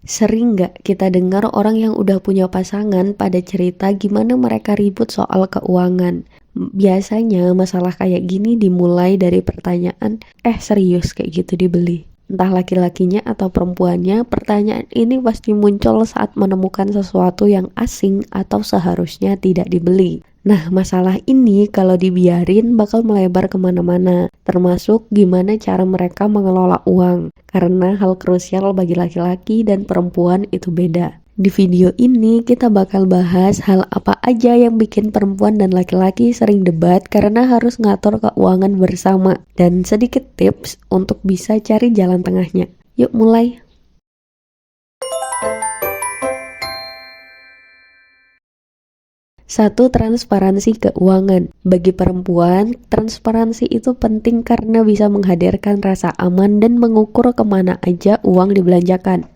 Sering nggak kita dengar orang yang udah punya pasangan pada cerita gimana mereka ribut soal keuangan? Biasanya masalah kayak gini dimulai dari pertanyaan, serius kayak gitu dibeli? Entah laki-lakinya atau perempuannya, pertanyaan ini pasti muncul saat menemukan sesuatu yang asing atau seharusnya tidak dibeli. Nah, masalah ini kalau dibiarin bakal melebar kemana-mana, termasuk gimana cara mereka mengelola uang, karena hal krusial bagi laki-laki dan perempuan itu beda. Di video ini kita bakal bahas hal apa aja yang bikin perempuan dan laki-laki sering debat karena harus ngatur keuangan bersama, dan sedikit tips untuk bisa cari jalan tengahnya. Yuk mulai! 1. Transparansi keuangan. Bagi perempuan, transparansi itu penting karena bisa menghadirkan rasa aman dan mengukur kemana aja uang dibelanjakan.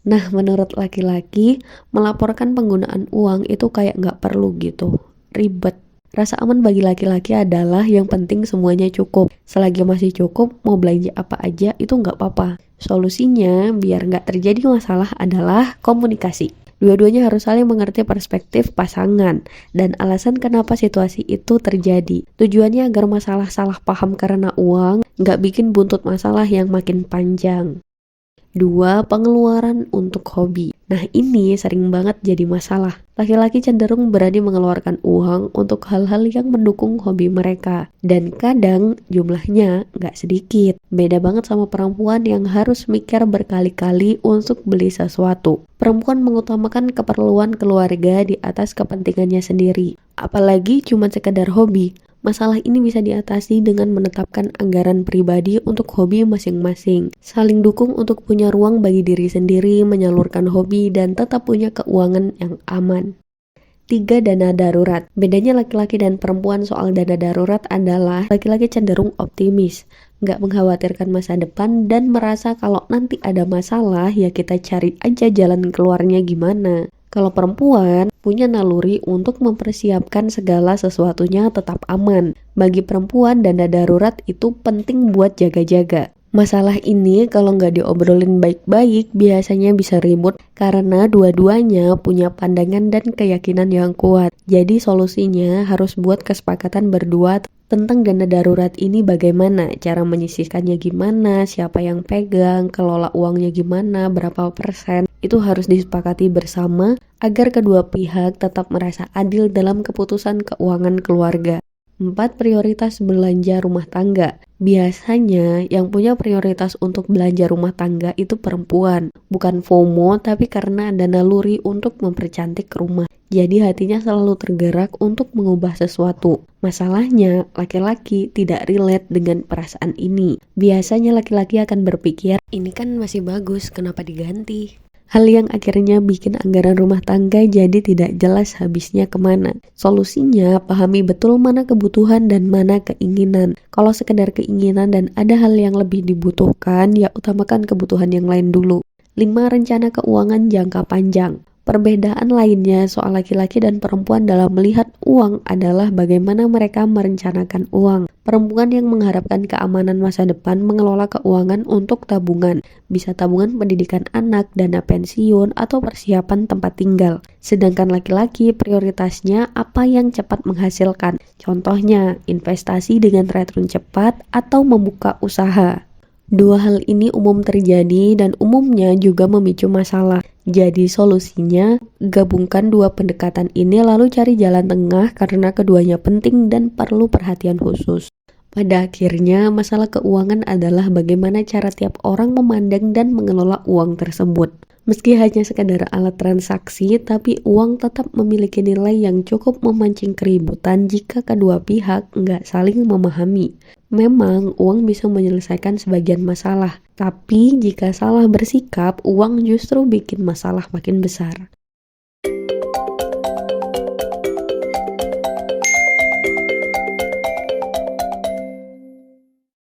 Nah, menurut laki-laki, melaporkan penggunaan uang itu kayak nggak perlu gitu, ribet. Rasa aman bagi laki-laki adalah yang penting semuanya cukup. Selagi masih cukup, mau belanja apa aja itu nggak apa-apa. Solusinya biar nggak terjadi masalah adalah komunikasi. Dua-duanya harus saling mengerti perspektif pasangan dan alasan kenapa situasi itu terjadi. Tujuannya agar masalah salah paham karena uang nggak bikin buntut masalah yang makin panjang. 2. Pengeluaran untuk hobi. Nah, ini sering banget jadi masalah. Laki-laki cenderung berani mengeluarkan uang untuk hal-hal yang mendukung hobi mereka. Dan kadang jumlahnya nggak sedikit. Beda banget sama perempuan yang harus mikir berkali-kali untuk beli sesuatu. Perempuan mengutamakan keperluan keluarga di atas kepentingannya sendiri. Apalagi cuma sekedar hobi. Masalah ini bisa diatasi dengan menetapkan anggaran pribadi untuk hobi masing-masing. Saling dukung untuk punya ruang bagi diri sendiri, menyalurkan hobi, dan tetap punya keuangan yang aman. 3. Dana darurat. Bedanya laki-laki dan perempuan soal dana darurat adalah laki-laki cenderung optimis, nggak mengkhawatirkan masa depan, dan merasa kalau nanti ada masalah ya kita cari aja jalan keluarnya gimana. Kalau perempuan punya naluri untuk mempersiapkan segala sesuatunya tetap aman. Bagi perempuan, dana darurat itu penting buat jaga-jaga. Masalah ini kalau nggak diobrolin baik-baik biasanya bisa ribut karena dua-duanya punya pandangan dan keyakinan yang kuat. Jadi solusinya harus buat kesepakatan berdua tentang dana darurat ini, bagaimana cara menyisihkannya, gimana, siapa yang pegang, kelola uangnya gimana, berapa persen. Itu harus disepakati bersama agar kedua pihak tetap merasa adil dalam keputusan keuangan keluarga. 4. Prioritas belanja rumah tangga. Biasanya yang punya prioritas untuk belanja rumah tangga itu perempuan. Bukan FOMO, tapi karena ada naluri untuk mempercantik rumah. Jadi hatinya selalu tergerak untuk mengubah sesuatu. Masalahnya, laki-laki tidak relate dengan perasaan ini. Biasanya laki-laki akan berpikir, ini kan masih bagus, kenapa diganti? Hal yang akhirnya bikin anggaran rumah tangga jadi tidak jelas habisnya kemana. Solusinya, pahami betul mana kebutuhan dan mana keinginan. Kalau sekedar keinginan dan ada hal yang lebih dibutuhkan, ya utamakan kebutuhan yang lain dulu. 5. Rencana keuangan jangka panjang. Perbedaan lainnya soal laki-laki dan perempuan dalam melihat uang adalah bagaimana mereka merencanakan uang. Perempuan yang mengharapkan keamanan masa depan mengelola keuangan untuk tabungan, bisa tabungan pendidikan anak, dana pensiun, atau persiapan tempat tinggal. Sedangkan laki-laki prioritasnya apa yang cepat menghasilkan. Contohnya, investasi dengan return cepat atau membuka usaha. Dua hal ini umum terjadi dan umumnya juga memicu masalah. Jadi solusinya, gabungkan dua pendekatan ini lalu cari jalan tengah karena keduanya penting dan perlu perhatian khusus. Pada akhirnya, masalah keuangan adalah bagaimana cara tiap orang memandang dan mengelola uang tersebut. Meski hanya sekadar alat transaksi, tapi uang tetap memiliki nilai yang cukup memancing keributan jika kedua pihak nggak saling memahami. Memang uang bisa menyelesaikan sebagian masalah, tapi jika salah bersikap, uang justru bikin masalah makin besar.